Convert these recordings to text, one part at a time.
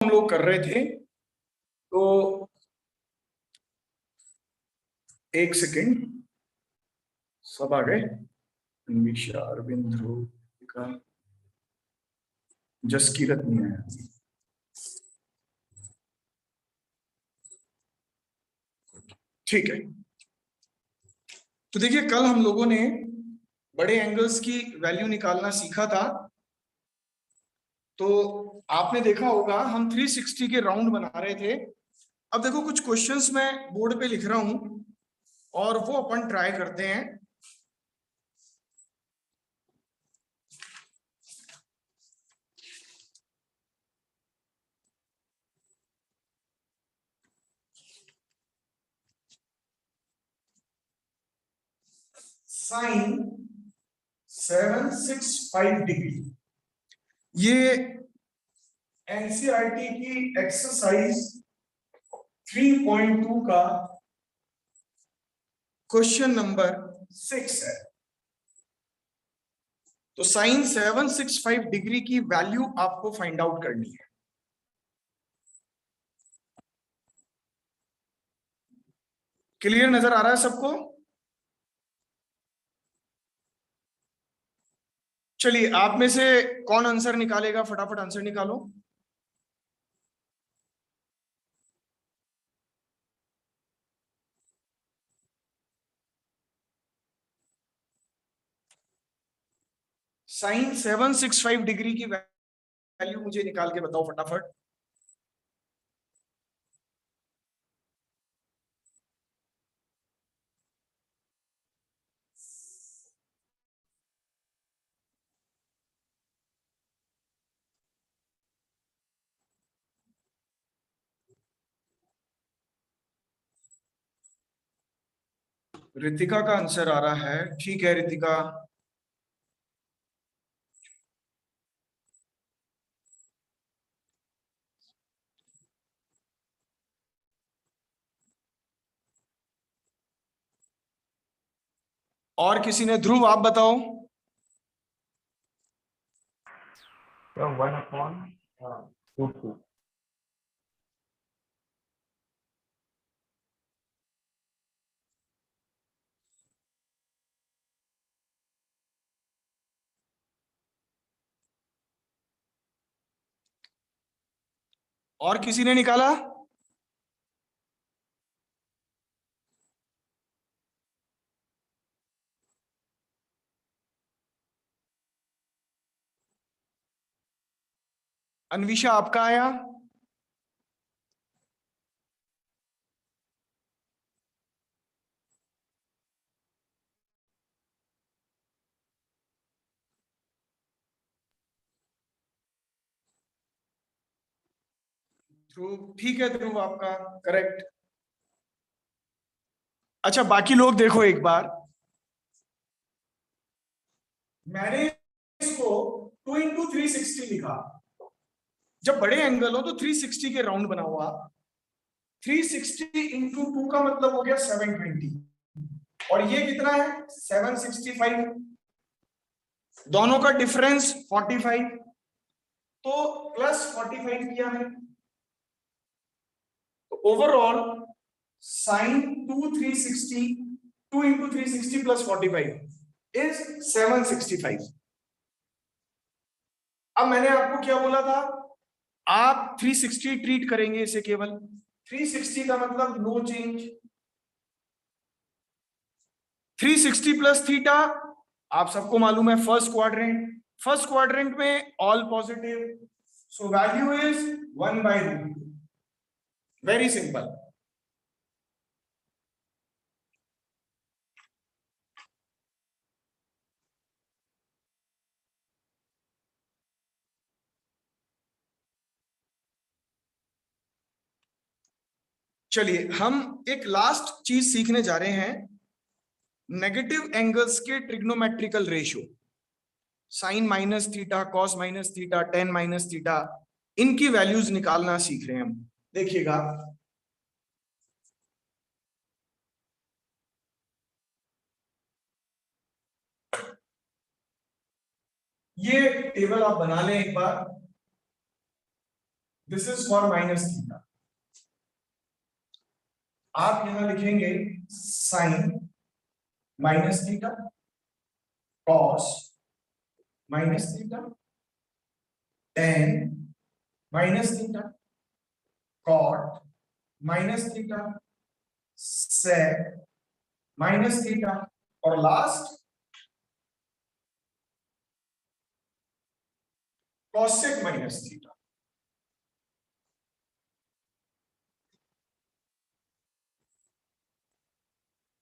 हम लोग कर रहे थे, तो एक सेकेंड, सब आ गए। अन्विषा, अरविंद, ध्रुव का जसकीरत नहीं आया। ठीक है, तो देखिए कल हम लोगों ने बड़े एंगल्स की वैल्यू निकालना सीखा था। तो आपने देखा होगा हम 360 के राउंड बना रहे थे। अब देखो कुछ क्वेश्चंस मैं बोर्ड पे लिख रहा हूं और वो अपन ट्राई करते हैं। साइन 765 डिग्री, ये एनसीईआरटी की एक्सरसाइज 3.2 का क्वेश्चन नंबर 6 है। तो साइन 765 डिग्री की वैल्यू आपको फाइंड आउट करनी है। क्लियर नजर आ रहा है सबको? चलिए, आप में से कौन आंसर निकालेगा? फटाफट आंसर निकालो। साइन 765 डिग्री की वैल्यू मुझे निकाल के बताओ फटाफट। रितिका का आंसर आ रहा है। ठीक है रितिका, और किसी ने? ध्रुव आप बताओ। 1/√2। और किसी ने निकाला? अन्विषा आपका आया? ध्रुव, ठीक है ध्रुव आपका करेक्ट। अच्छा, बाकी लोग देखो एक बार, मैंने इसको 2 × 360 लिखा। जब बड़े एंगल हो तो 360 के राउंड बना हुआ। 360 × 2 का मतलब हो गया 720, और ये कितना है 765। दोनों का डिफरेंस 45, तो +45 किया है। तो ओवरऑल साइन 2 × 360 + 45 इज 765। अब मैंने आपको क्या बोला था? आप 360 ट्रीट करेंगे इसे केवल। 360 का मतलब नो चेंज। 360 + थीटा, आप सबको मालूम है फर्स्ट क्वाड्रेंट। फर्स्ट क्वाड्रेंट में all positive, so value is 1/√2। Very simple. चलिए हम एक लास्ट चीज सीखने जा रहे हैं, नेगेटिव एंगल्स के trigonometrical ratio. Sine minus theta, cos minus theta, tan minus theta, इनकी वैल्यूज निकालना सीख रहे हैं हम। देखिएगा, ये टेबल आप बना लें एक बार। This is for minus theta. आप यहां लिखेंगे sine minus theta, cos minus theta, tan minus theta, cot minus theta, sec minus theta, और लास्ट कॉसेक माइनस थीटा।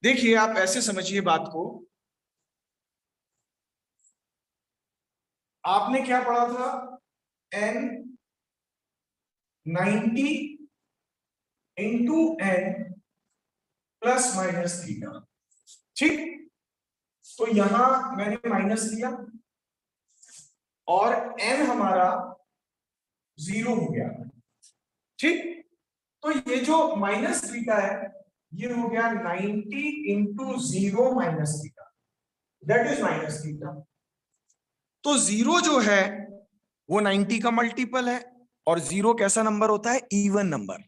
देखिए आप ऐसे समझिए बात को, आपने क्या पढ़ा था, n 90 into n plus minus theta, ठीक। तो यहां मैंने माइनस लिया और n हमारा 0 हो गया, ठीक। तो ये जो माइनस थीटा है ये हो गया 90 into 0 minus theta, that is minus theta. तो 0 जो है वो 90 का मल्टीपल है, और 0 कैसा नंबर होता है, इवन नंबर,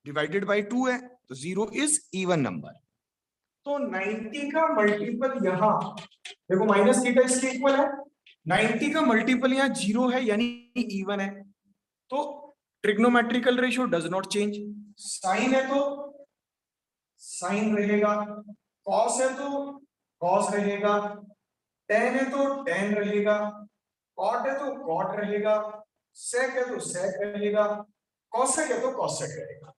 डिवाइडेड बाय 2 है, तो 0 इज इवन नंबर। तो 90 का मल्टीपल यहां देखो, माइनस थीटा इसके इक्वल है, 90 का मल्टीपल यहां 0 है यानी इवन है, तो trigonometrical ratio does not change. Sine है तो साइन रहेगा, कॉस है तो कॉस रहेगा, टेन है तो टेन रहेगा, कॉट है तो कॉट रहेगा, सेक है तो सेक रहेगा, कॉसेक है तो कॉसेक रहेगा।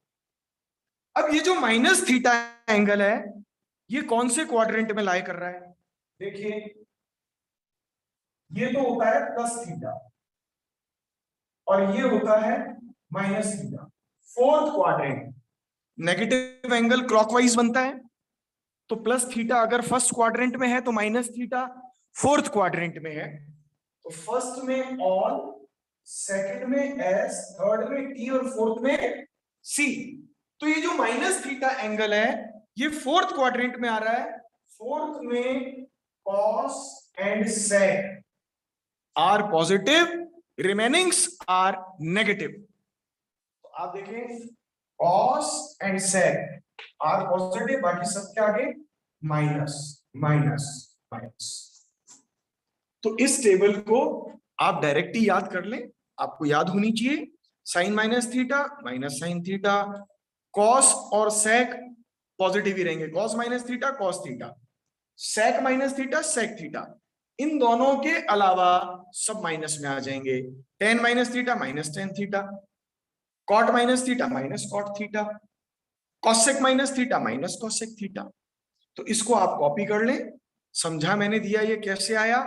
अब ये जो माइनस थीटा एंगल है ये कौन से क्वाड्रेंट में लाई कर रहा है, देखिए ये तो होता है प्लस थीटा और ये होता है minus theta, fourth quadrant. Negative angle clockwise बनता है, तो प्लस थीटा अगर फर्स्ट क्वाड्रेंट में है तो माइनस थीटा फोर्थ क्वाड्रेंट में है। तो फर्स्ट में ऑल, सेकंड में एस, थर्ड में टी और फोर्थ में सी। तो ये जो माइनस थीटा एंगल है ये फोर्थ क्वाड्रेंट में आ रहा है, फोर्थ में cos and sec are positive, remainings are negative. तो आप देखें cos and sec are positive, बाकी सब के आगे माइनस माइनस माइनस। तो इस टेबल को आप डायरेक्ट ही याद कर लें, आपको याद होनी चाहिए sine minus theta minus sine theta, cos और सेक पॉजिटिव ही रहेंगे, cos minus theta cos theta, sec minus theta sec theta, इन दोनों के अलावा सब माइनस में आ जाएंगे, tan minus theta minus tan theta, cot minus theta minus cot theta, cosec minus theta minus cosec theta. तो इसको आप कॉपी कर लें, समझा मैंने दिया ये कैसे आया,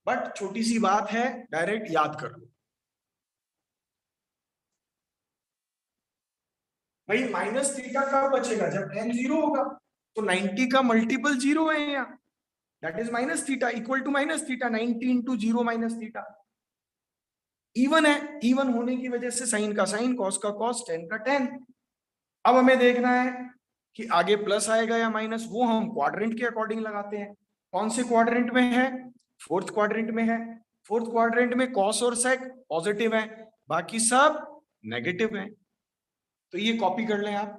बट छोटी सी बात है, डायरेक्ट याद कर लो। भाई माइनस थीटा कब बचेगा, जब n 0 होगा, तो 90 का मल्टीपल 0 है यहाँ, that is minus theta equal to minus theta, 90 into 0 minus theta. Even है, इवन होने की वजह से साइन का साइन, कॉस का कॉस, टेन का टेन। अब हमें देखना है कि आगे प्लस आएगा या माइनस, वो हम क्वाड्रेंट के अकॉर्डिंग लगाते हैं। कौन से क्वाड्रेंट में है, फोर्थ क्वाड्रेंट में है, फोर्थ क्वाड्रेंट में कॉस और सेक पॉजिटिव है, बाकी सब नेगेटिव है। तो ये कॉपी कर लें आप।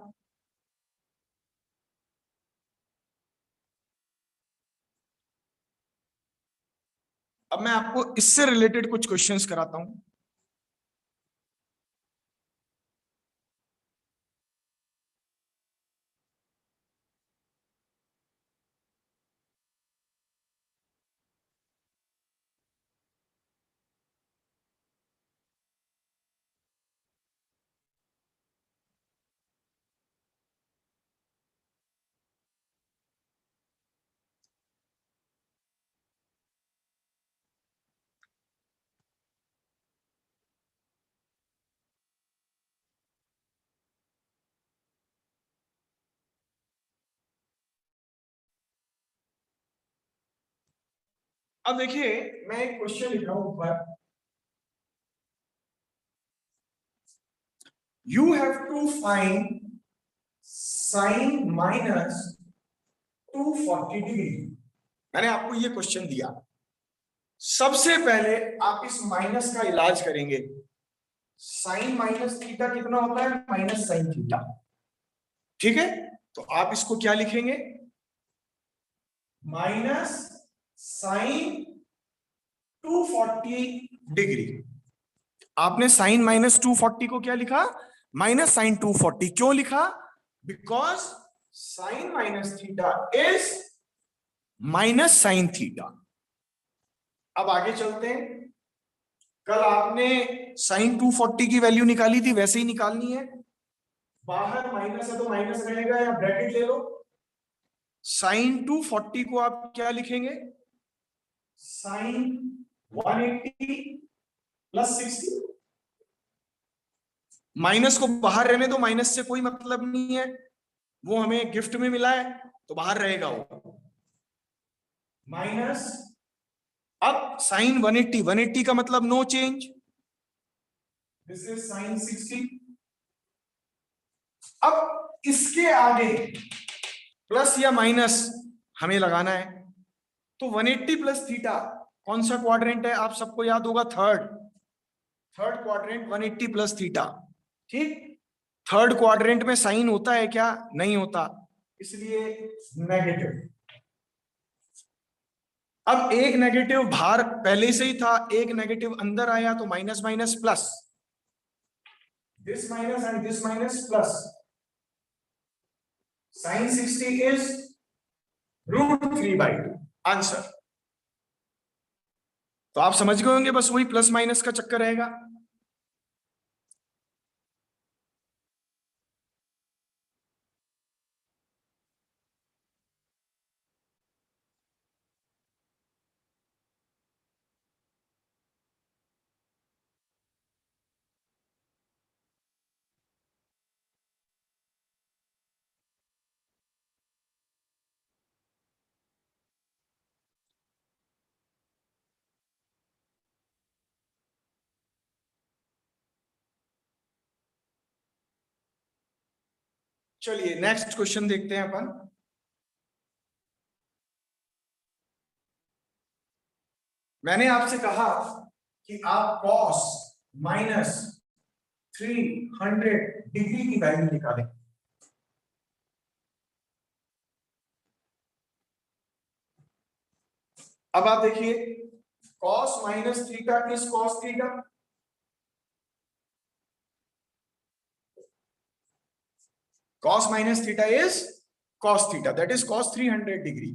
अब मैं आपको इससे रिलेटेड कुछ क्वेश्चंस कराता हूं। अब देखिए मैं एक क्वेश्चन लिख रहा हूं ऊपर, you have to find sine minus 240 degree. मैंने आपको ये क्वेश्चन दिया, सबसे पहले आप इस माइनस का इलाज करेंगे, साइन माइनस थीटा कितना होता है, माइनस साइन थीटा। ठीक है, तो आप इसको क्या लिखेंगे, माइनस साइन 240 डिग्री। आपने साइन माइनस 240 को क्या लिखा, माइनस साइन 240। क्यों लिखा, because sign minus theta is minus sine theta. अब आगे चलते हैं। कल आपने साइन 240 की वैल्यू निकाली थी, वैसे ही निकालनी है। बाहर माइनस है तो माइनस रहेगा, या ब्रैकेट ले लो। साइन 240 को आप क्या लिखेंगे, साइन 180 प्लस 60। माइनस को बाहर रहने दो, माइनस से कोई मतलब नहीं है, वो हमें गिफ्ट में मिला है तो बाहर रहेगा वो। माइनस, अब साइन 180, 180 का मतलब no change, this is sine 60। अब इसके आगे प्लस या माइनस हमें लगाना है, तो 180 प्लस थीटा कौन सा क्वाड्रेंट है, आप सबको याद होगा, थर्ड क्वाड्रेंट, 180 प्लस थीटा। ठीक, थर्ड क्वाड्रेंट में साइन होता है क्या, नहीं होता, इसलिए नेगेटिव। अब एक नेगेटिव बाहर पहले से ही था, एक नेगेटिव अंदर आया, तो minus minus plus, this minus and this minus plus, sine 60 is √3/2 answer. तो आप समझ गए होंगे, बस वही प्लस माइनस का चक्कर रहेगा। चलिए नेक्स्ट क्वेश्चन देखते हैं अपन। मैंने आपसे कहा कि आप cos माइनस 300 डिग्री की वैल्यू निकालें। अब आप देखिए, cos minus theta is cos theta, cos minus theta is cos theta, that is cos 300 degree.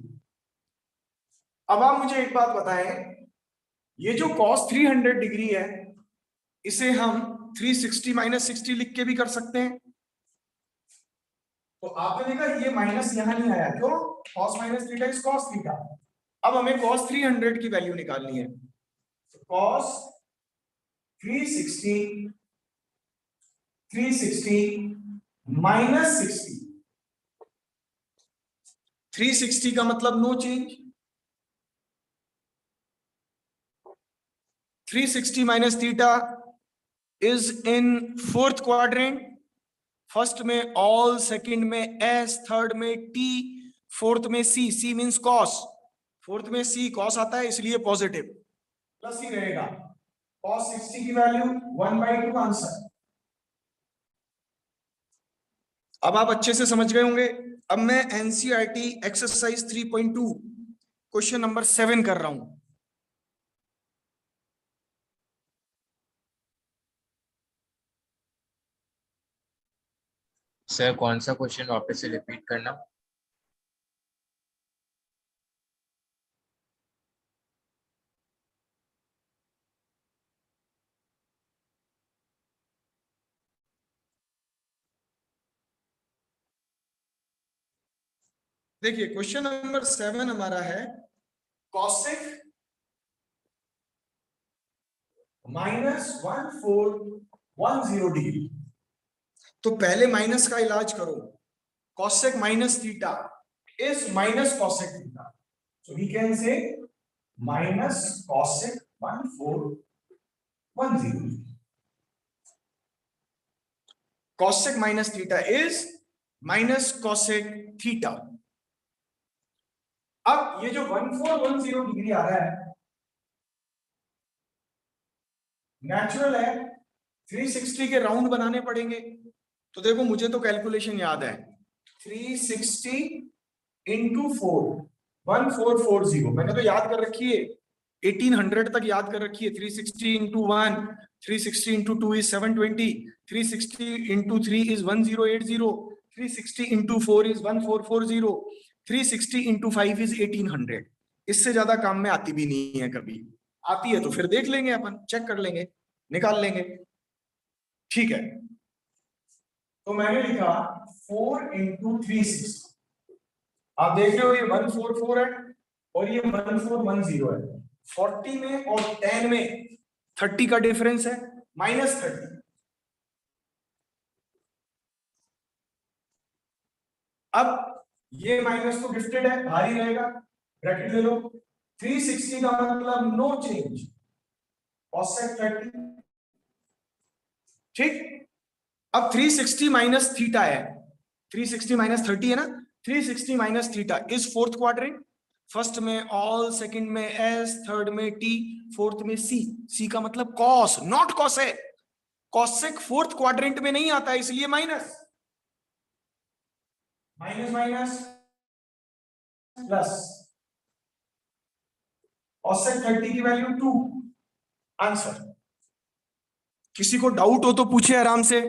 अब आप मुझे एक बात बताएं, ये जो cos 300 डिग्री है, इसे हम 360 माइनस 60 लिख के भी कर सकते हैं। तो आपने देखा ये माइनस यहां नहीं आया, क्यों, cos minus theta is cos theta. अब हमें cos 300 की वैल्यू निकालनी है, तो cos 360 माइनस 60, 360 का मतलब no change, 360 minus theta is in fourth quadrant, first में ऑल, सेकंड में एस, थर्ड में टी, फोर्थ में C, C means cos, fourth में सी कॉस आता है इसलिए पॉजिटिव, प्लस ही रहेगा। cos 60 की वैल्यू 1/2 आंसर। अब आप अच्छे से समझ गए होंगे। अब मैं एनसीईआरटी एक्सरसाइज 3.2 क्वेश्चन नंबर 7 कर रहा हूं। सर कौन सा क्वेश्चन वापस से रिपीट करना। देखिए क्वेश्चन नंबर 7 हमारा है कॉसेक माइनस 1410 डिग्री। तो पहले माइनस का इलाज करो, cosec minus theta is minus cosec theta, so we can say minus cosec 1410। Cosec minus theta is minus cosec theta. अब ये जो 1410 डिग्री आ रहा है, नेचुरल है, 360 के राउंड बनाने पड़ेंगे। तो देखो मुझे तो कैलकुलेशन याद है, 360 इंटू 4, 1440, मैंने तो याद कर रखी है, 1800 तक याद कर रखी है। 360 into 1, 360 into 2 is 720, 360 into 3 is 1080, 360 into 4 is 1440, 360 into 5 is 1800। इससे ज्यादा काम में आती भी नहीं है कभी, आती है तो फिर देख लेंगे, अपन चेक कर लेंगे, निकाल लेंगे। ठीक है, तो मैंने लिखा 4 इंटू 360, आप देख रहे हो ये 144 है और ये 1410 है। 40 में और 10 में 30 का डिफरेंस है, -30। अब ये माइनस तो गिफ्टेड है, भारी रहेगा, ब्रैकेट ले लो। 360 का मतलब नो चेंज, ऑफसेट 30। ठीक, अब 360 माइनस थीटा है, 360 माइनस 30 है ना, 360 minus theta is fourth quadrant. First में ऑल, सेकंड में एस, थर्ड में टी, फोर्थ में सी। सी का मतलब कॉस, नॉट कॉस है, कॉसेक फोर्थ क्वाड्रेंट में नहीं आता है, इसलिए माइनस। माइनस माइनस प्लस, ऑसेक 30 की वैल्यू 2, आंसर। किसी को डाउट हो तो पूछे आराम से।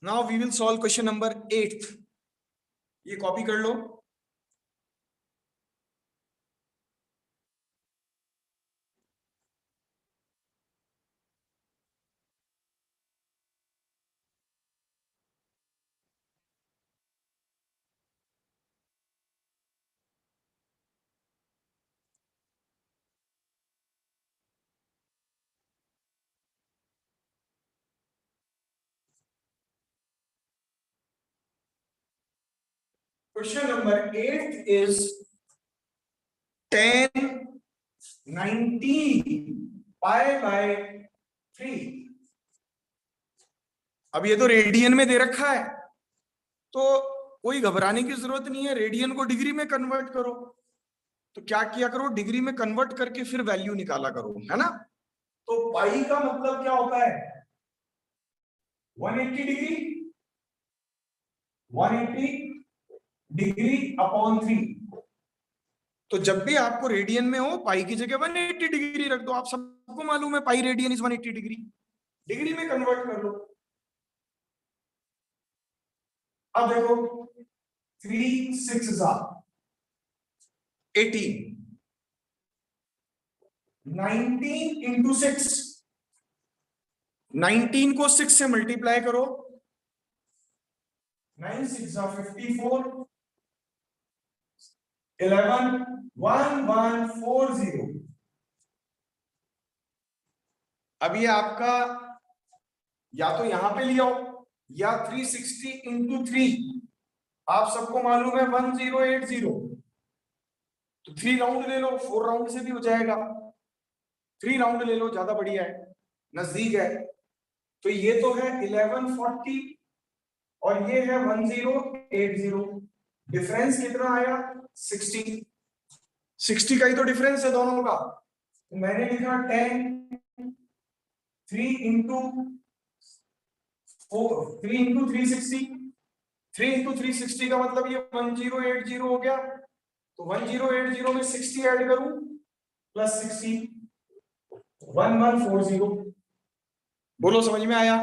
Now we will solve question number 8। ये कॉपी कर लो। Question number 8 is 1090 pi by 3। अब ये तो रेडियन में दे रखा है, तो कोई घबराने की जरूरत नहीं है, रेडियन को डिग्री में कन्वर्ट करो। तो क्या किया करो, डिग्री में कन्वर्ट करके फिर वैल्यू निकाला करो, है ना। तो पाई का मतलब क्या होता है, 180 डिग्री, 180 डिग्री अपॉन 3। तो जब भी आपको रेडियन में हो, पाई की जगह 180 डिग्री रख दो। आप सबको मालूम है pi radian is 180 degree, degree में कन्वर्ट कर लो। अब देखो 3 6 18, 19 इंटू 6, 19 को 6 से मल्टीप्लाई करो, 9 6 54, 11 1140। अब ये आपका या तो यहां पे लिया हो या 360 इंटू 3, आप सबको मालूम है 1080, तो 3 राउंड ले लो, 4 राउंड से भी हो जाएगा। 3 राउंड ले लो, ज्यादा बढ़िया है, नजदीक है। तो ये तो है 1140 और ये है 1080, डिफरेंस कितना आया 60। 60 का ही तो डिफरेंस है दोनों का। तो मैंने लिखा 10, 3 इंटू 4, 3 इंटू 360, 3 इंटू 360 का मतलब ये 1080 हो गया। तो 1080 में 60 ऐड करूं, प्लस 60, 1140। बोलो समझ में आया।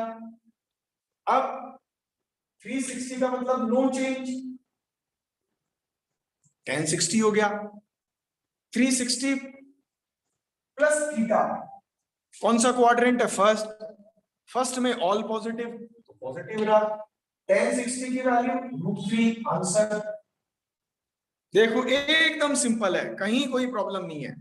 अब 360 का मतलब नो चेंज, 1060 हो गया। 360 प्लस थीटा, कौन सा क्वाड्रेंट है, फर्स्ट। फर्स्ट में ऑल पॉजिटिव, तो पॉजिटिव रहा। 1060 की वैल्यू √3, आंसर। देखो एकदम सिंपल है, कहीं कोई प्रॉब्लम नहीं है।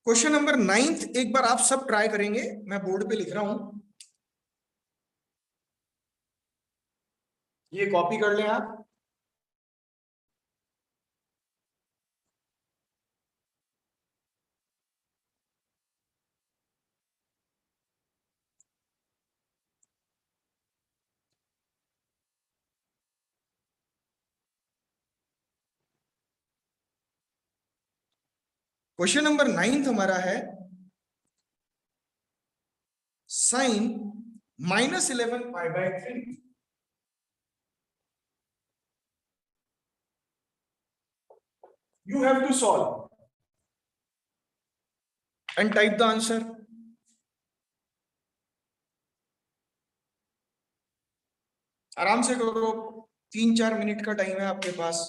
क्वेश्चन नंबर 9 एक बार आप सब ट्राई करेंगे, मैं बोर्ड पे लिख रहा हूं, ये कॉपी कर लें आप। क्वेश्चन नंबर 9 हमारा है sign -11π/3। You have to solve and type the answer. आराम से करो, 3-4 मिनट का टाइम है आपके पास।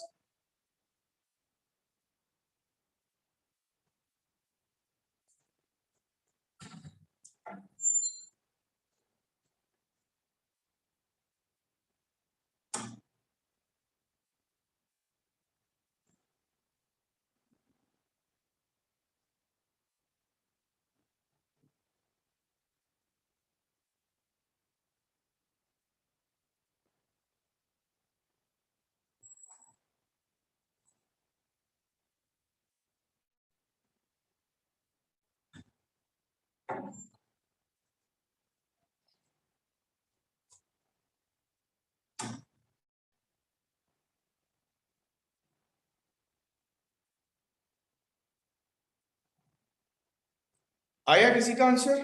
आया किसी का आंसर?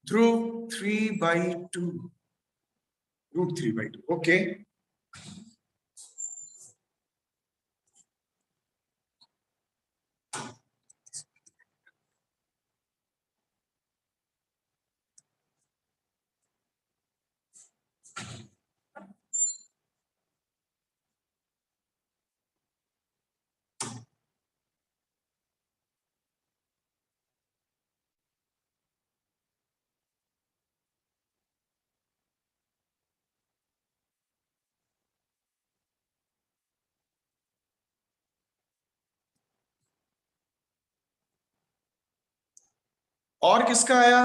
ध्रुव 3/2, √3/2, ओके। और किसका आया?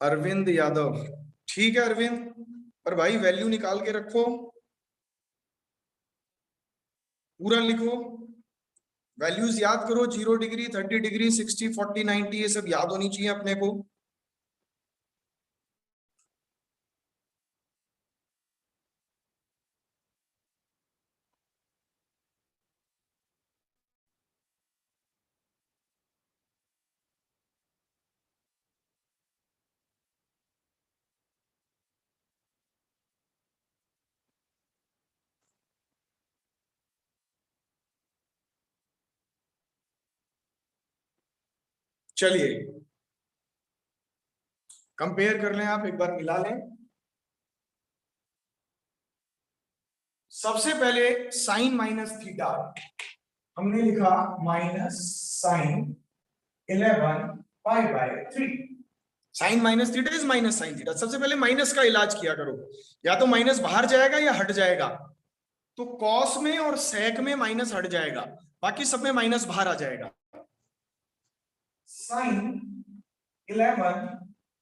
अरविंद यादव, ठीक है अरविंद, पर भाई वैल्यू निकाल के रखो, पूरा लिखो, वैल्यूज याद करो, 0 डिग्री, 30 डिग्री, 60, 40, 90, ये सब याद होनी चाहिए अपने को। चलिए कंपेयर कर लें, आप एक बार मिला लें। सबसे पहले साइन माइनस थीटा, हमने लिखा -sin11π/3। Sine minus theta is minus sine theta. सबसे पहले माइनस का इलाज किया करो, या तो माइनस बाहर जाएगा या हट जाएगा। तो कॉस में और सेक में माइनस हट जाएगा, बाकी सब में माइनस बाहर आ जाएगा। साइन 11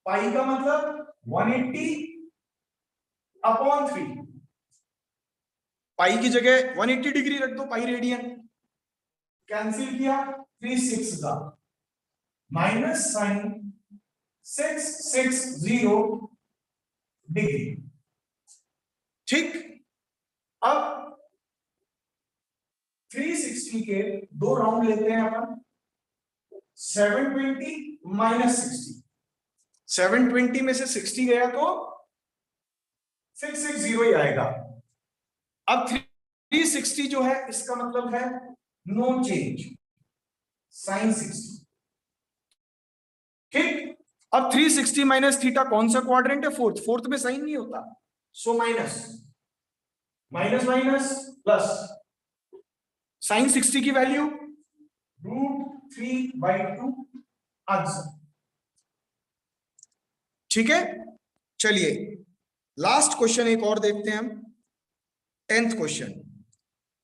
पाई का मतलब 180/3, पाई की जगह 180 डिग्री रख दो, पाई रेडियन। कैंसिल किया, 3/6 का -sin660 डिग्री। ठीक, अब 360 के 2 राउंड लेते हैं अपन। 720 -60, 720 में से 60 गया तो 660 ही आएगा। अब 360 जो है, इसका मतलब है नो चेंज, sin 60। ठीक, अब 360 माइनस थीटा कौन सा क्वाड्रेंट है? फोर्थ। फोर्थ में साइन नहीं होता, so minus minus minus plus, sine 60 की वैल्यू √3/2 आंसर। ठीक है, चलिए लास्ट क्वेश्चन एक और देखते हैं हम, 10th क्वेश्चन।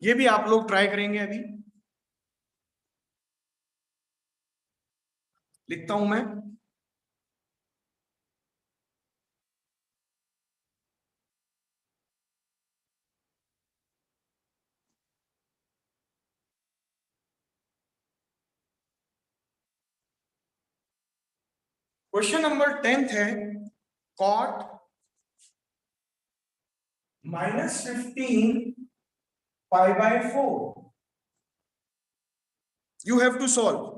ये भी आप लोग ट्राई करेंगे, अभी लिखता हूं मैं। क्वेश्चन नंबर 10th है, cot -15 π/4 you have to solve।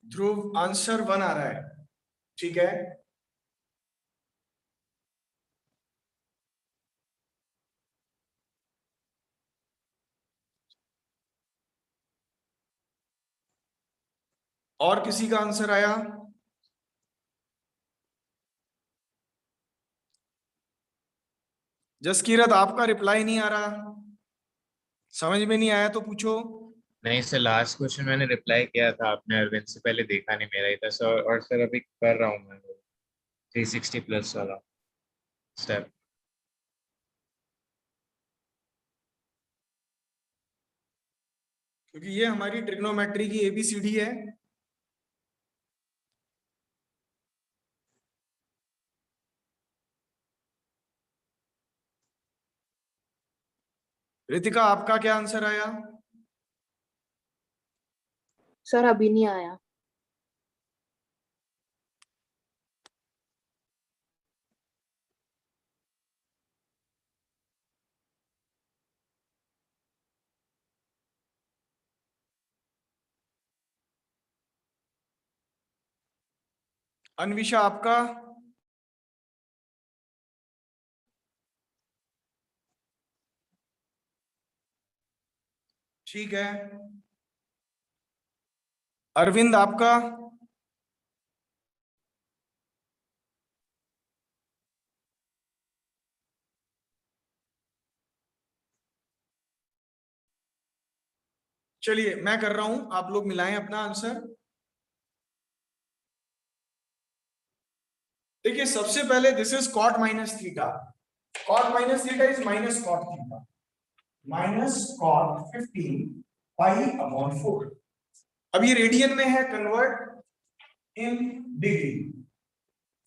Dhruv answer 1 आ रहा है, ठीक है। और किसी का आंसर आया? जसकीरत आपका रिप्लाई नहीं आ रहा, समझ में नहीं आया तो पूछो। नहीं सर, लास्ट क्वेश्चन मैंने रिप्लाई किया था, आपने अरविंद से पहले देखा नहीं, मेरा ही था सर। और सर अभी कर रहा हूँ मैं 360 प्लस वाला स्टेप। क्योंकि ये हमारी ट्रिग्नोमेट्री की एबीसीडी है। रितिका आपका क्या आंसर आया? सर अभी नहीं आया। अन्विषा आपका? ठीक है। अरविंद आपका? चलिए मैं कर रहा हूं, आप लोग मिलाएं अपना आंसर। देखिए सबसे पहले this is cot minus theta, cot minus theta is minus cot theta, minus cot 15 π/4। अब ये रेडियन में है, convert in degree,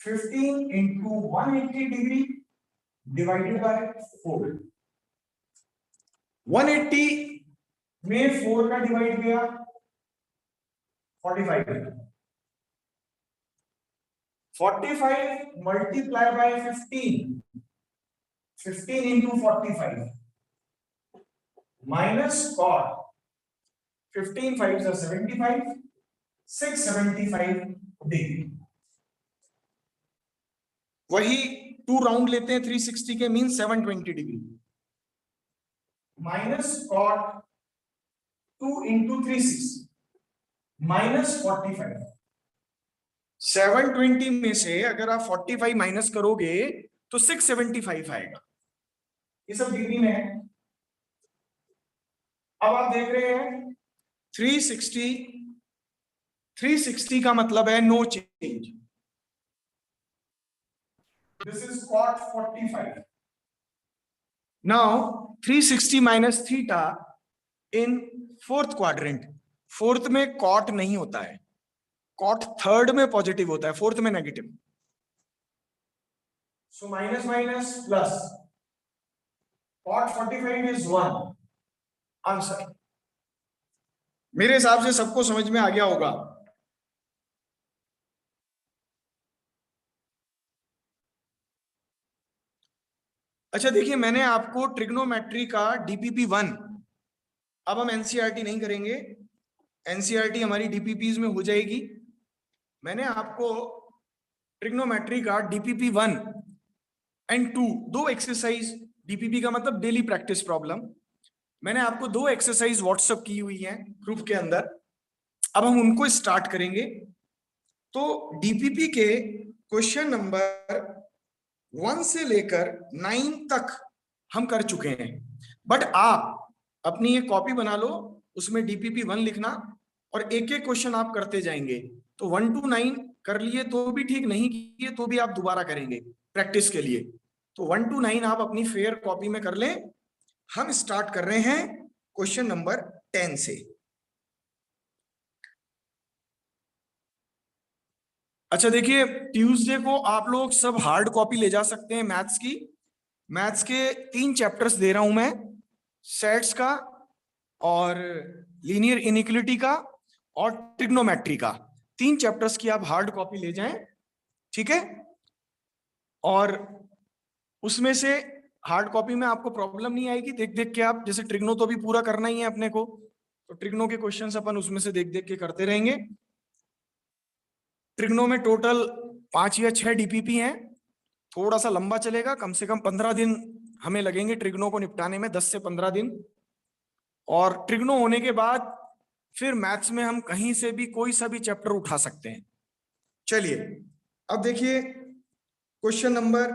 15 into 180 degree divided by 4। 180 में 4 का डिवाइड गया 45, 45 multiply by 15, 15 into 45 minus cot 15 5 are 75, 675 degree. वही 2 राउंड लेते हैं 360 के, mean 720 degree. Minus cot 2 into 360 minus 45। 720 में से अगर आप 45 माइनस करोगे तो 675 आएगा। ये सब डिग्री में है। अब आप देख रहे हैं 360, 360 का मतलब है no change. This is cot 45। Now 360 minus theta in fourth quadrant, fourth में कॉट नहीं होता है, कॉट थर्ड में पॉजिटिव होता है, फोर्थ में negative. So minus minus plus, cot 45 is 1 answer. मेरे हिसाब से सबको समझ में आ गया होगा। अच्छा देखिए, मैंने आपको ट्रिग्नोमेट्री का DPP 1 अब हम एनसीईआरटी नहीं करेंगे, एनसीईआरटी हमारी डीपीपीज में हो जाएगी। मैंने आपको ट्रिग्नोमेट्री का डीपीपी 1 एंड 2 दो एक्सरसाइज, डीपीपी का मतलब डेली प्रैक्टिस प्रॉब्लम, मैंने आपको दो एक्सरसाइज व्हाट्सएप की हुई हैं ग्रुप के अंदर। अब हम उनको स्टार्ट करेंगे। तो डीपीपी के क्वेश्चन नंबर 1 से लेकर 9 तक हम कर चुके हैं, बट आप अपनी एक कॉपी बना लो, उसमें डीपीपी 1 लिखना और एक एक क्वेश्चन आप करते जाएंगे। तो 1 to 9 कर लिए तो भी ठीक, नहीं किए तो भी आप दोबारा करेंगे प्रैक्टिस के लिए। तो 1 to 9 आप अपनी फेयर कॉपी में कर लें। हम स्टार्ट कर रहे हैं क्वेश्चन नंबर 10 से। अच्छा देखिए, ट्यूसडे को आप लोग सब हार्ड कॉपी ले जा सकते हैं मैथ्स की। मैथ्स के 3 चैप्टर्स दे रहा हूं मैं, सेट्स का और लीनियर इनइक्वालिटी का और ट्रिग्नोमेट्री का। 3 चैप्टर्स की आप हार्ड कॉपी ले जाएं, ठीक है। और उसमें से हार्ड कॉपी में आपको प्रॉब्लम नहीं आएगी, देख देख के आप, जैसे ट्रिग्नो तो भी पूरा करना ही है अपने को, तो ट्रिग्नो के क्वेश्चंस अपन उसमें से देख देख के करते रहेंगे। ट्रिग्नो में टोटल 5 या 6 डीपीपी हैं। थोड़ा सा लंबा चलेगा, कम से कम 15 दिन हमें लगेंगे ट्रिग्नो को निपटाने में, 10 से 15 दिन। और ट्रिग्नो होने के बाद फिर मैथ्स में हम कहीं से भी कोई सा भी चैप्टर उठा सकते हैं। चलिए अब देखिए क्वेश्चन नंबर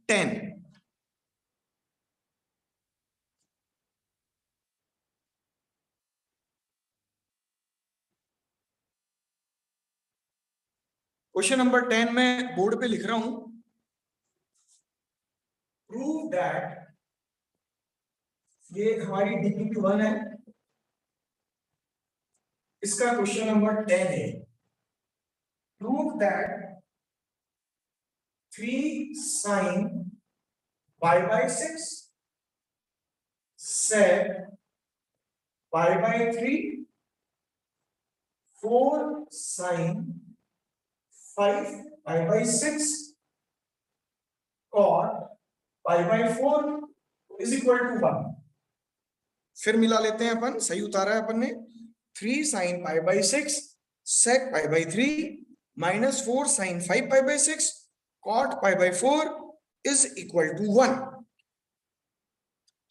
10। क्वेश्चन नंबर 10 में बोर्ड पे लिख रहा हूं, प्रूव दैट, ये हमारी डीपीपी 1 है, इसका क्वेश्चन नंबर 10 है, prove that 3 sin pi by 6 sec pi by 3 4 sin 5 pi by 6 cot pi by 4 is equal to 1। फिर मिला लेते हैं अपन, सही उतारा है अपन ने। 3 sin pi by 6 sec pi by 3 minus 4 sin 5 pi by 6 cot pi by 4 is equal to 1।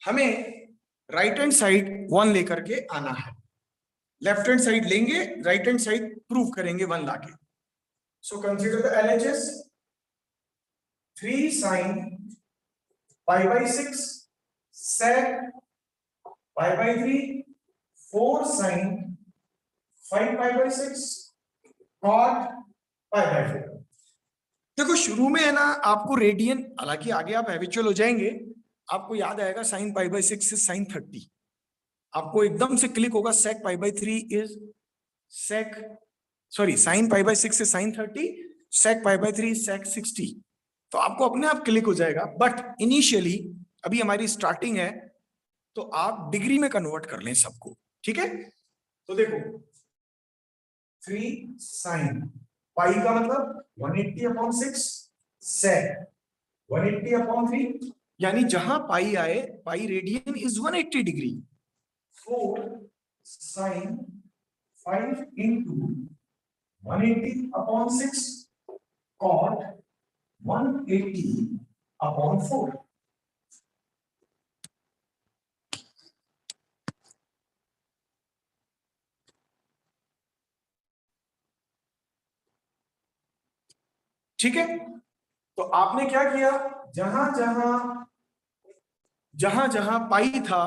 हमें right hand side 1 लेकर के आना है, लेफ्ट हैंड साइड लेंगे, राइट हैंड साइड प्रूव करेंगे 1 लाके। So consider the LHS। 3 sin pi by 6 sec pi by 3 4 sin 5 pi by 6 cot pi by 4। देखो शुरू में है ना आपको रेडियन, हालांकि आगे आप हैबिचुअल हो जाएंगे, आपको याद आएगा sin pi by 6 is sin 30, आपको एकदम से क्लिक होगा sec pi by 3 is sec, sorry sin pi by 6 is sin 30, sec pi by 3 is sec 60, तो आपको अपने आप क्लिक हो जाएगा। बट इनिशियली अभी हमारी स्टार्टिंग है, तो आप डिग्री में कन्वर्ट कर लें सबको, ठीक है। तो देखो 3 sin पाई का मतलब 180/6 sec 180/3, यानी जहां पाई आए, pi radian is 180 degree. 4 sin 5 into 180/6 cot 180/4। ठीक है, तो आपने क्या किया, जहां जहां पाई था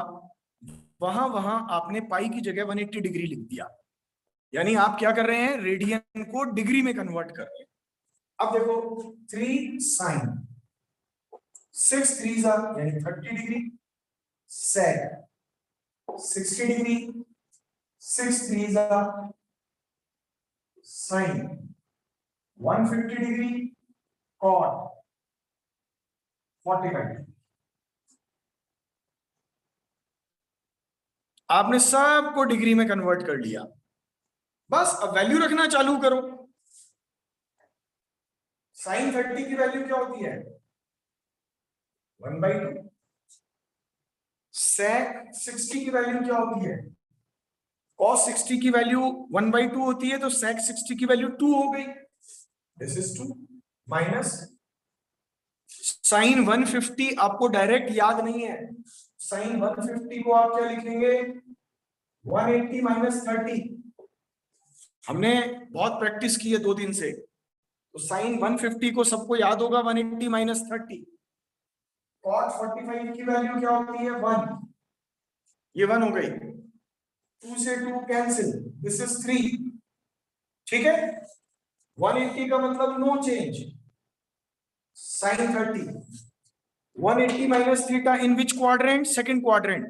वहां वहां आपने पाई की जगह 180 डिग्री लिख दिया, यानी आप क्या कर रहे हैं, रेडियन को डिग्री में कन्वर्ट कर रहे हैं। अब देखो 3 sin 6 3 यानी 30 degree sec 60 degree 6 3 sin 150 degree cot 45 degree. आपने सबको डिग्री में कन्वर्ट कर लिया, बस अब वैल्यू रखना चालू करो। sin 30 की वैल्यू क्या होती है, 1/2। sec 60 की वैल्यू क्या होती है, cos 60 की वैल्यू 1/2 होती है, तो sec 60 की वैल्यू 2 हो गई, दिस इज 2 माइनस sin 150 आपको डायरेक्ट याद नहीं है, sin 150 को आप क्या लिखेंगे 180 माइनस 30, हमने बहुत प्रैक्टिस की है 2 दिन से, तो sin 150 को सबको याद होगा 180 माइनस 30, cot 45 की वैल्यू क्या होती है 1, ये 1 हो गई, 2 से 2 कैंसिल, दिस इज 3, ठीक है, 180 का मतलब no change, sin 30, 180 minus theta in which quadrant? Second quadrant.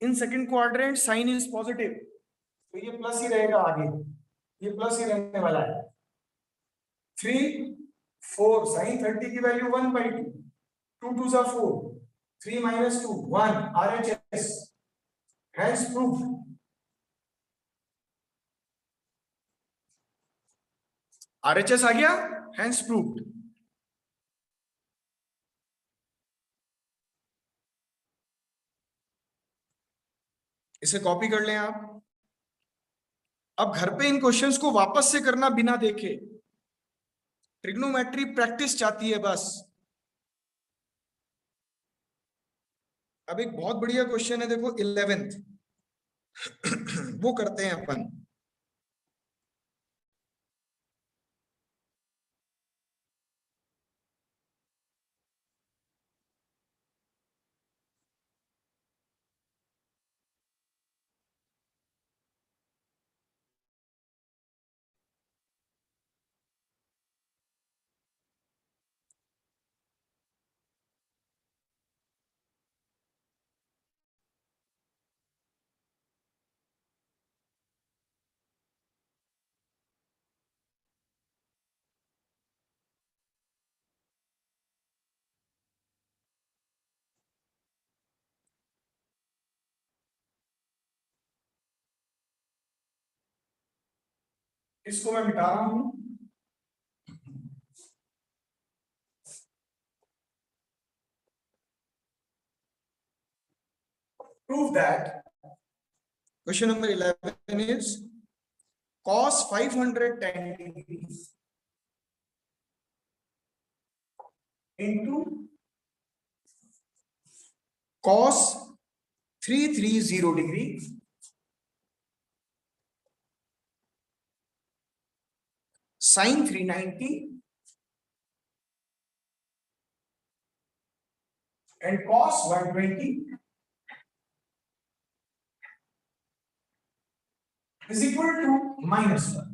In second quadrant sin is positive, तो ये प्लस ही रहेगा आगे, ये प्लस ही रहने वाला है, 3 4 sin 30 की value 1/2, 2 2 are 4, 3 minus 2 1, RHS, hence proof. RHS आ गया, hence proved. इसे कॉपी कर लें आप। अब घर पे इन क्वेश्चंस को वापस से करना बिना देखे, ट्रिग्नोमेट्री प्रैक्टिस चाहती है बस। अब एक बहुत बढ़िया क्वेश्चन है, देखो 11th वो करते हैं अपन। इसको मैं मिटा रहा हूं, prove that question number 11 is cos 510 degrees into cos 330 degree sin 390 and cos 120 is equal to -1.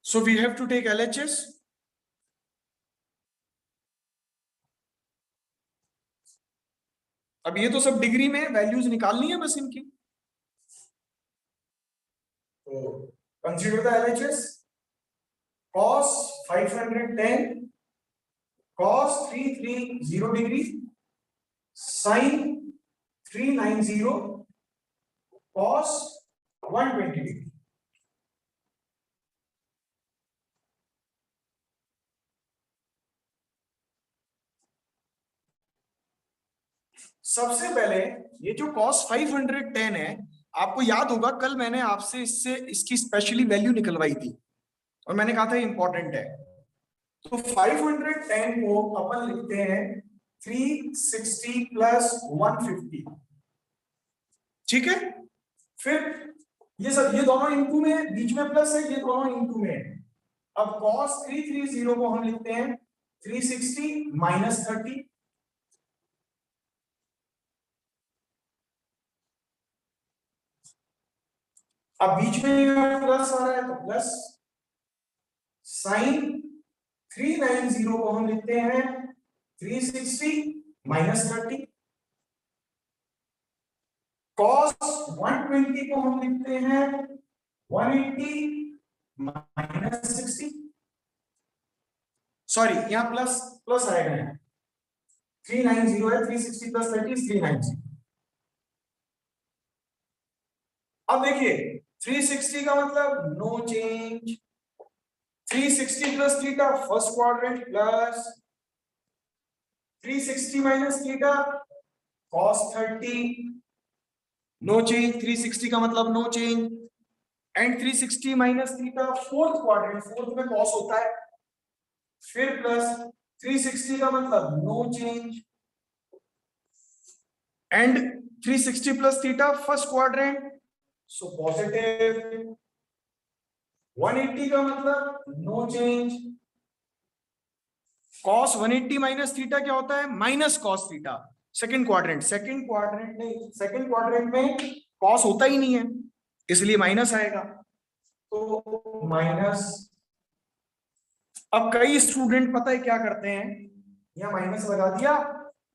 So we have to take LHS. अब ये तो सब डिग्री में वैल्यूज निकालनी है बस इनकी, तो consider the LHS, cos 510 cos 330 degree sin 390 cos 120 degree. सबसे पहले ये जो cos 510 है, आपको याद होगा कल मैंने आपसे इससे इसकी स्पेशली वैल्यू निकलवाई थी और मैंने कहा था इंपॉर्टेंट है, तो 510 को अपन लिखते हैं 360 प्लस 150, ठीक है, फिर ये सब ये दोनों इनटू में, बीच में प्लस है, ये दोनों इनटू में है। अब cos 330 को हम लिखते हैं 360 माइनस 30, अब बीच में प्लस आ रहा है तो प्लस, साइन 390 को हम लिखते हैं 360 माइनस 30, cos 120 को हम लिखते हैं 180 माइनस 60, सॉरी यहां प्लस प्लस आएगा, 390 है, 360 प्लस 30 390। अब देखिए 360 का मतलब no change, 360 plus theta first quadrant plus 360 minus theta cos 30, no change. 360 का मतलब no change. And 360 minus theta fourth quadrant, fourth में कॉस होता है. फिर प्लस 360 का मतलब no change. And 360 plus theta first quadrant, so positive. 180 का मतलब no change. cos 180 minus theta क्या होता है? Minus cos theta. Second quadrant, second quadrant में cos होता ही नहीं है, इसलिए माइनस आएगा. तो माइनस. अब कई स्टूडेंट पता है क्या करते हैं, यहाँ माइनस लगा दिया,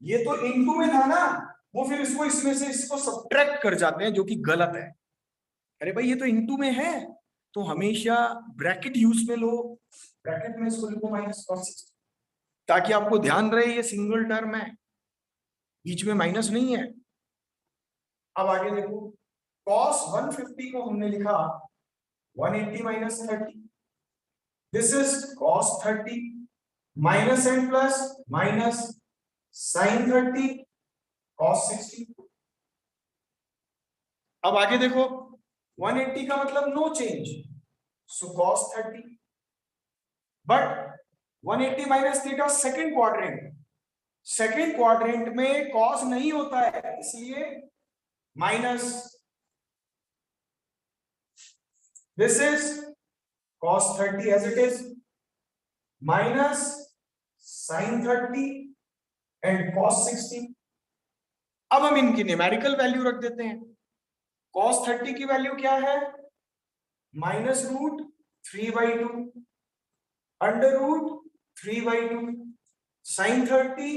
ये तो इनटू में था ना, वो फिर इसको इसमें से इसको सब्ट्रैक्ट कर जाते हैं, जो कि गलत है. अरे भाई ये तो इनटू में है, तो हमेशा ब्रैकेट यूज में लो. ब्रैकेट में इसको लिखो माइनस cos 60, ताकि आपको ध्यान रहे ये सिंगल टर्म है, बीच में माइनस नहीं है. अब आगे देखो, cos 150 को हमने लिखा 180 minus 30. This is cos 30 minus and plus minus sin 30 cos 60. अब आगे देखो, 180 का मतलब no change, so cos 30. But 180 minus theta second quadrant में cos नहीं होता है, इसलिए minus. This is cos 30 as it is minus sin 30 and cos 60. अब हम इनकी न्यूमेरिकल वैल्यू रख देते हैं. cos 30 की वैल्यू क्या है? Minus root 3/2 under root 3/2. sin 30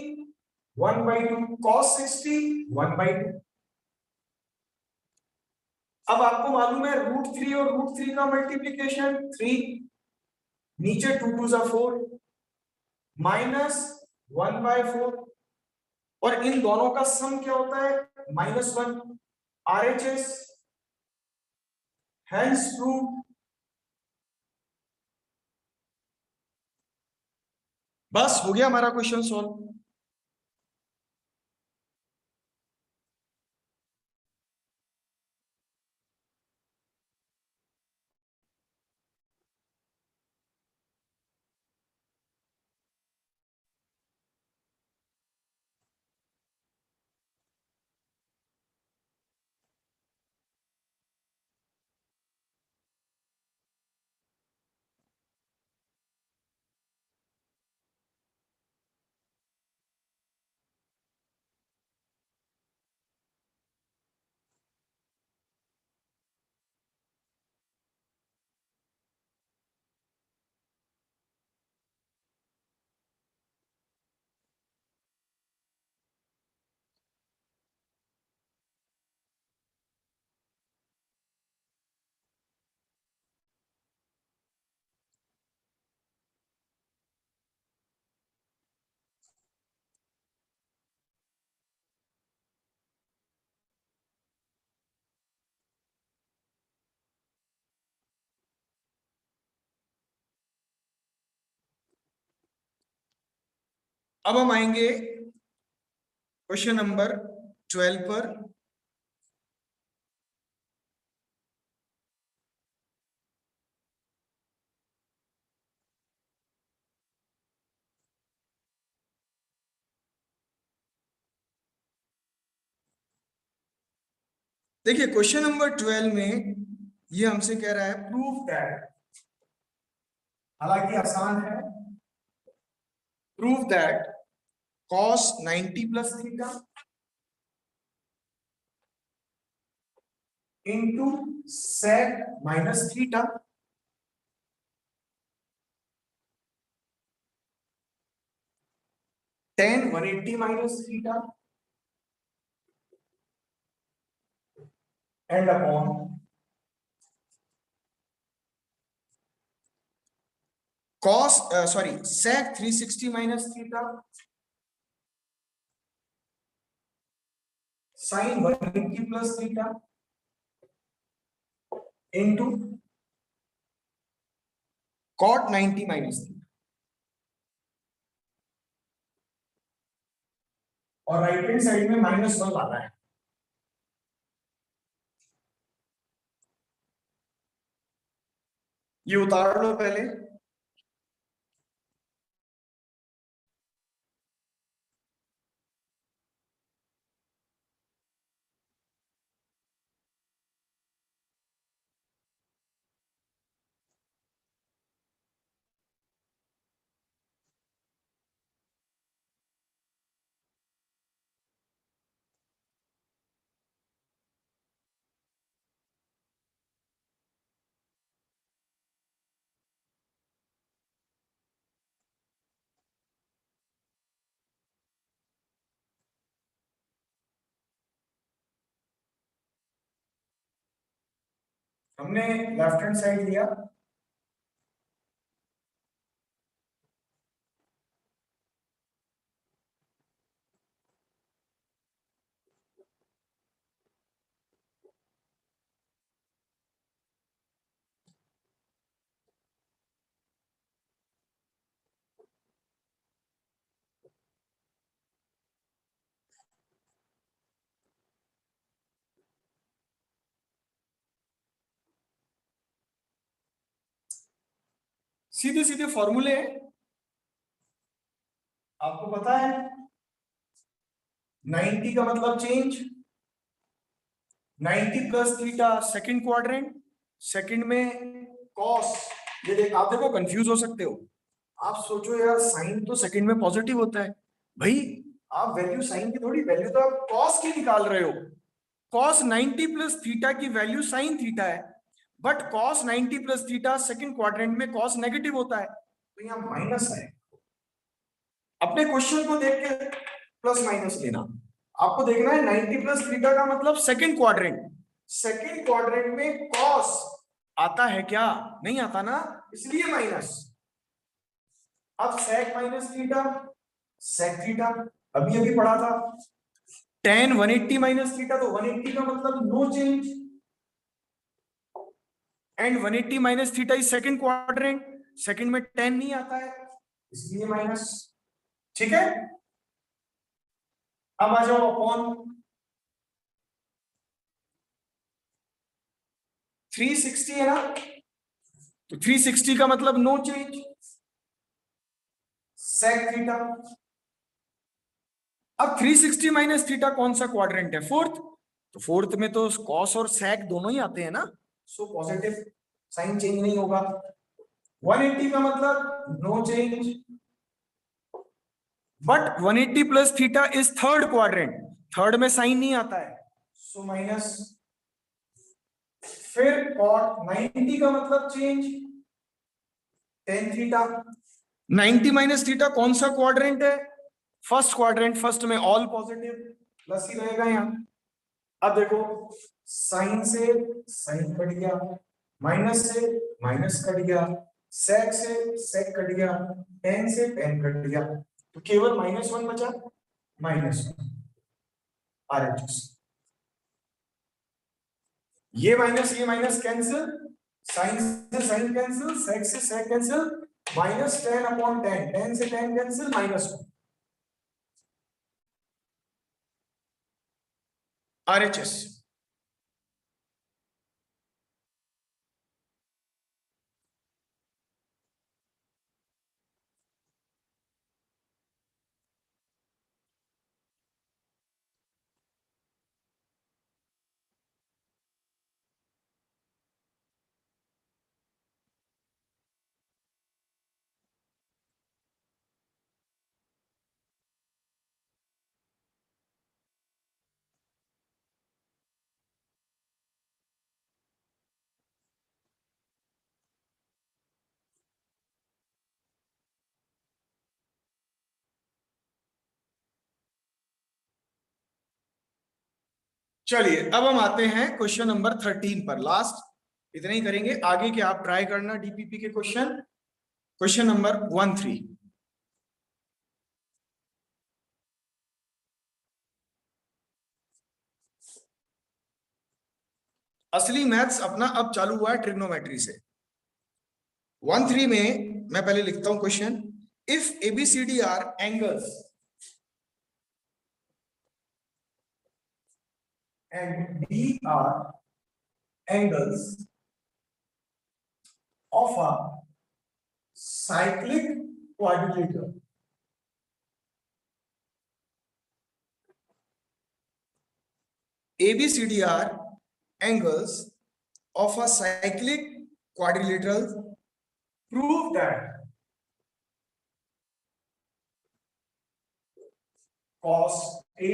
1/2, cos 60 1/2. अब आपको मालूम है √3 और √3 का मल्टीप्लीकेशन 3, नीचे 2 2 जा 4 माइनस 1/4, और इन दोनों का सम क्या होता है? -1. RHS hence prove. बस हो गया हमारा क्वेश्चन सॉल्व. अब हम आएंगे क्वेश्चन नंबर 12 पर. देखिए क्वेश्चन नंबर 12 में ये हमसे कह रहा है प्रूव दैट, हालांकि आसान है. Prove that cos 90 plus theta into sec minus theta tan 180 minus theta and upon cos sec 360 minus theta sin 180 plus theta into cot 90 minus theta, और राइट हैंड साइड में -1 आ रहा है। ये उतार लो पहले। हमने लेफ्ट हैंड साइड लिया, सीधे सीधे फॉर्मूले आपको पता है। 90 का मतलब change, 90 plus theta second quadrant, second में कॉस। ये देख, आप देखो कंफ्यूज हो सकते हो, आप सोचो यार साइन तो सेकंड में पॉजिटिव होता है। भाई आप वैल्यू साइन की थोड़ी, वैल्यू तो आप कॉस की निकाल रहे हो। कॉस 90 प्लस थीटा की वैल्यू साइन थीटा है, but cos 90 plus theta second quadrant में कॉस नेगेटिव होता है, तो यहाँ माइनस है। अपने क्वेश्चन को देख के प्लस माइनस लेना, आपको देखना है 90 प्लस थीटा का मतलब सेकंड क्वाड्रेंट, सेकंड क्वाड्रेंट में कॉस आता है क्या? नहीं आता ना, इसलिए माइनस। अब sec minus theta, sec theta अभी अभी पढ़ा था। tan 180 माइनस थीटा, तो 180 का मतलब no change, and 180 minus theta is second quadrant, second में tan नहीं आता है इसलिए माइनस। ठीक है, अब आ जाओ अपॉन 360 है ना, तो 360 का मतलब नो चेंज, सेक थीटा। अब 360 माइनस थीटा कौन सा क्वाड्रेंट है? फोर्थ, तो फोर्थ में तो कॉस और सेक दोनों ही आते हैं ना, सो पॉजिटिव, साइन चेंज नहीं होगा। 180 का मतलब no change, but 180 plus theta is third quadrant, third में साइन नहीं आता है, सो माइनस। फिर कॉट 90 का मतलब change, tan theta. 90 minus theta कौन सा क्वाड्रेंट है? फर्स्ट क्वाड्रेंट, फर्स्ट में ऑल पॉजिटिव, प्लस ही रहेगा यहाँ। अब देखो, साइन से साइन कट गया, माइनस से माइनस कट गया, सेक से सेक कट गया, tan से tan कट गया, तो केवल -1 बचा, -1 RHS। ये माइनस कैंसिल, साइन से साइन कैंसिल, सेक से sec cancel, -tan upon tan, tan से tan कैंसिल, -1 RHS। चलिए अब हम आते हैं क्वेश्चन नंबर 13 पर, लास्ट इतना ही करेंगे, आगे के आप ट्राई करना डीपीपी के क्वेश्चन। क्वेश्चन नंबर 13, असली मैथ्स अपना अब चालू हुआ है ट्रिग्नोमेट्री से। 1-3 में मैं पहले लिखता हूं question, if ABCD are angles and D are angles of a cyclic quadrilateral. ABCD are angles of a cyclic quadrilateral. Prove that cos A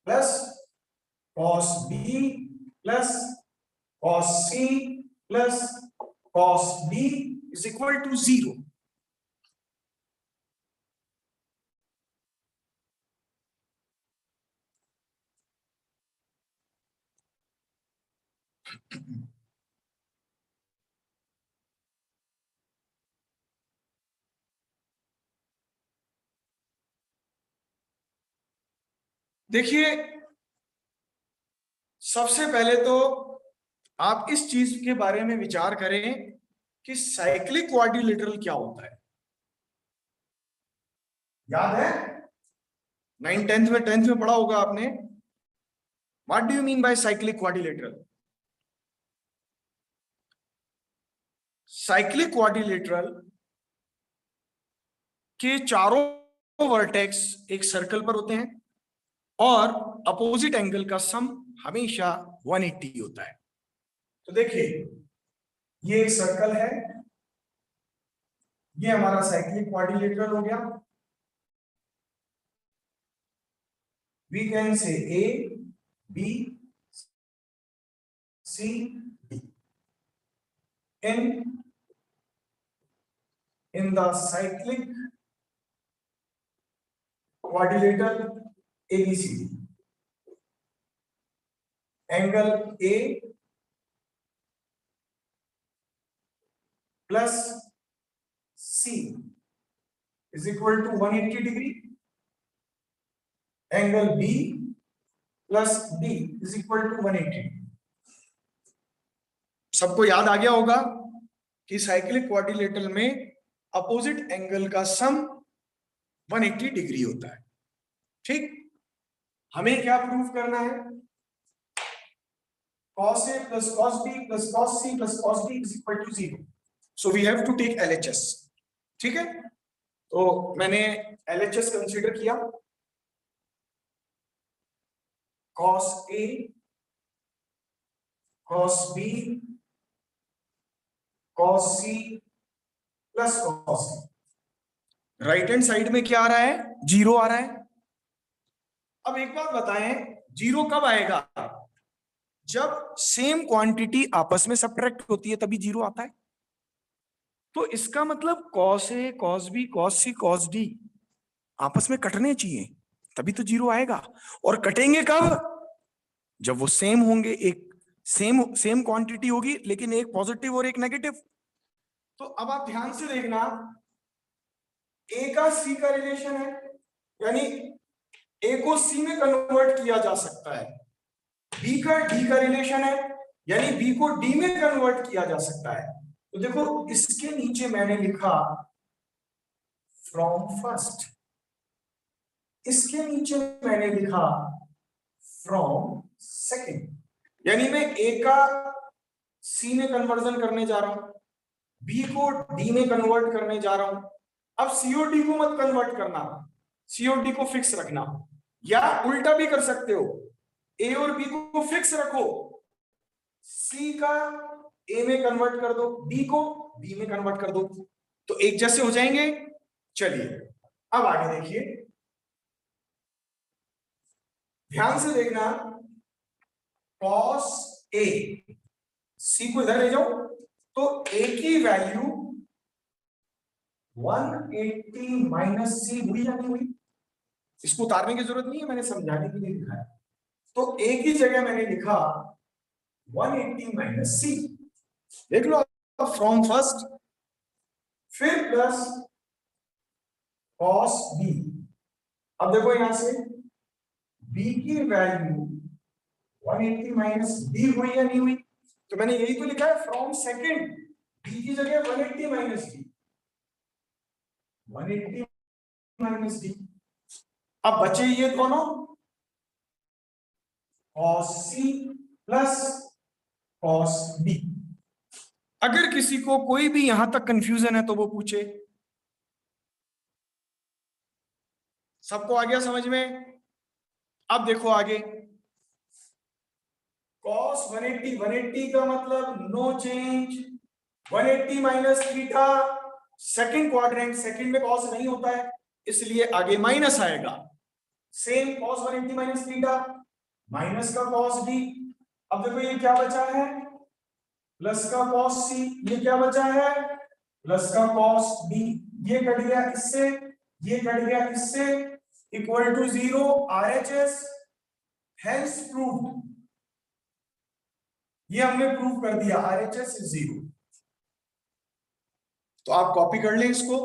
plus cos B plus cos C plus cos D is equal to 0. देखिए, सबसे पहले तो आप इस चीज के बारे में विचार करें कि साइक्लिक क्वाड्रिलेटरल क्या होता है। याद है 9th 10th में पढ़ा होगा आपने। What do you mean by cyclic quadrilateral? Cyclic quadrilateral के चारों वर्टेक्स एक सर्कल पर होते हैं और अपोजिट एंगल का सम हमेशा 180 होता है। तो देखिए, ये एक सर्कल है, ये हमारा साइक्लिक क्वाड्रिलेटरल हो गया। We can say A, B, C, D. In the cyclic quadrilateral ABCD, angle A plus C is equal to 180 degree. Angle B plus D is equal to 180. सबको याद आ गया होगा कि साइक्लिक क्वाड्रिलेटरल में opposite angle का सम 180 degree होता है। ठीक, हमें क्या प्रूफ करना है? cos A plus cos B plus cos C plus cos D is equal to 0. So we have to take LHS. ठीक है, तो मैंने LHS कंसीडर किया। cos A, cos B, cos C plus cos D। Right hand side में क्या आ रहा है? 0 आ रहा है। अब एक बात बताएं, 0 कब आएगा? जब सेम क्वांटिटी आपस में सब्ट्रैक्ट होती है तभी 0 आता है। तो इसका मतलब cos A, cos B, cos C, cos D आपस में कटने चाहिए, तभी तो 0 आएगा। और कटेंगे कब? जब वो सेम होंगे, एक सेम क्वांटिटी होगी लेकिन एक पॉजिटिव और एक नेगेटिव। तो अब आप ध्यान से देखना, A का C का रिलेशन है, यानी A को C में कन्वर्ट किया जा सकता है। B का D का रिलेशन है, यानी B को D में कन्वर्ट किया जा सकता है। तो देखो, इसके नीचे मैंने लिखा फ्रॉम फर्स्ट, इसके नीचे मैंने लिखा फ्रॉम सेकंड, यानी मैं A का C में कन्वर्जन करने जा रहा हूं, B को D में कन्वर्ट करने जा रहा हूं। अब C और D को मत कन्वर्ट करना, C और D को फिक्स रखना, या उल्टा भी कर सकते हो, A और B को फिक्स रखो, C का A में कन्वर्ट कर दो, D को B में कन्वर्ट कर दो, तो एक जैसे हो जाएंगे। चलिए अब आगे देखिए, ध्यान से देखना, cos A, C को इधर ले जाओ, तो A की वैल्यू 180 माइनस C हुई या नहीं हुई? इसको उतारने की जरूरत नहीं है, मैंने समझाने के लिए लिखा है। तो A की जगह मैंने लिखा 180 माइनस C, देख लो फ्रॉम फर्स्ट, फिर प्लस cos B। अब देखो यहां से B की वैल्यू 180 माइनस B हुई या नहीं हुई? तो मैंने यही तो लिखा है फ्रॉम सेकंड डी की जगह 180 माइनस डी, 180 माइनस डी। अब बचे ये दोनों cos c plus cos b। अगर किसी को कोई भी यहां तक कंफ्यूजन है तो वो पूछे। सबको आ गया समझ में? अब देखो आगे, cos 180 का मतलब no change, 180 minus theta, second quadrant, second में cos नहीं होता है इसलिए आगे माइनस आएगा। Same cos 180 minus theta minus का cos d। अब देखो ये क्या बचा है, प्लस का cos c, ये क्या बचा है, प्लस का cos d। ये कट गया इससे, ये कट गया इससे, equal to 0, RHS, hence proved. ये हमने प्रूव कर दिया, RHS इज 0। तो आप कॉपी कर लें इसको।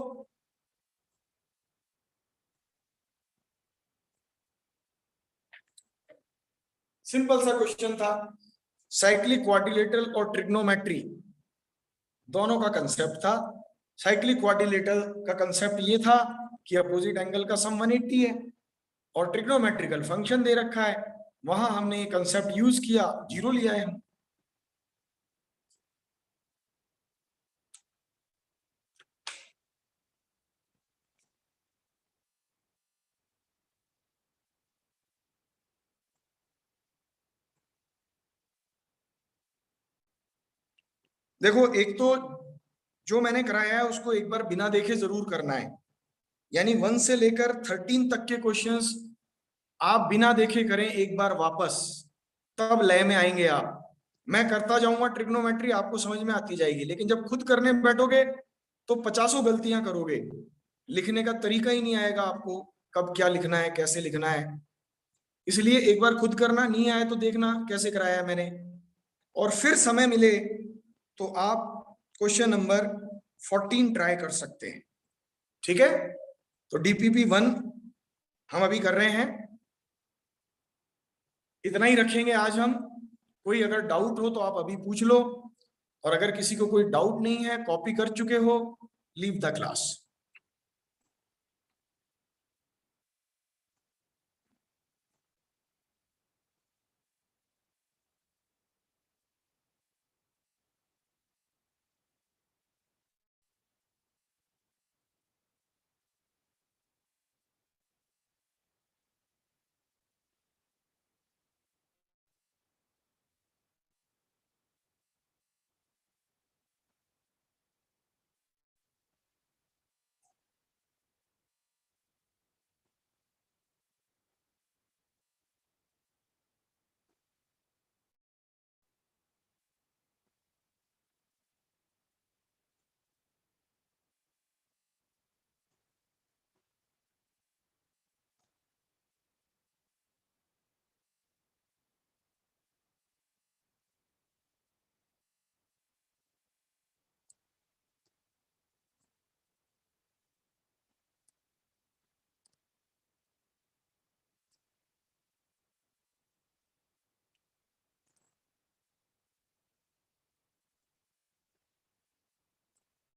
सिंपल सा क्वेश्चन था, साइक्लिक क्वाड्रिलेटरल और ट्रिग्नोमेट्री दोनों का कंसेप्ट था। साइक्लिक क्वाड्रिलेटरल का कंसेप्ट ये था कि अपोजिट एंगल का सम 180 है और ट्रिग्नोमेट्रिकल फंक्शन दे रखा है, वहां हमने ये कंसेप्ट यूज किया, 0 लिया है हम। देखो एक तो जो मैंने कराया है उसको एक बार बिना देखे जरूर करना है, यानी 1 से लेकर 13 तक के क्वेश्चंस आप बिना देखे करें एक बार वापस, तब लय में आएंगे आप। मैं करता जाऊंगा ट्रिग्नोमेट्री, आपको समझ में आती जाएगी, लेकिन जब खुद करने बैठोगे तो 50 गलतियां करोगे, लिखने का तरीका ही नहीं आएगा आपको, कब क्या लिखना है, कैसे लिखना है। इसलिए एक बार खुद करना, नहीं आए तो देखना कैसे कराया मैंने, और फिर समय मिले तो आप क्वेश्चन नंबर 14 ट्राई कर सकते हैं। ठीक है, तो DPP 1 हम अभी कर रहे हैं, इतना ही रखेंगे आज हम। कोई अगर डाउट हो तो आप अभी पूछ लो, और अगर किसी को कोई डाउट नहीं है, कॉपी कर चुके हो, लीव द क्लास।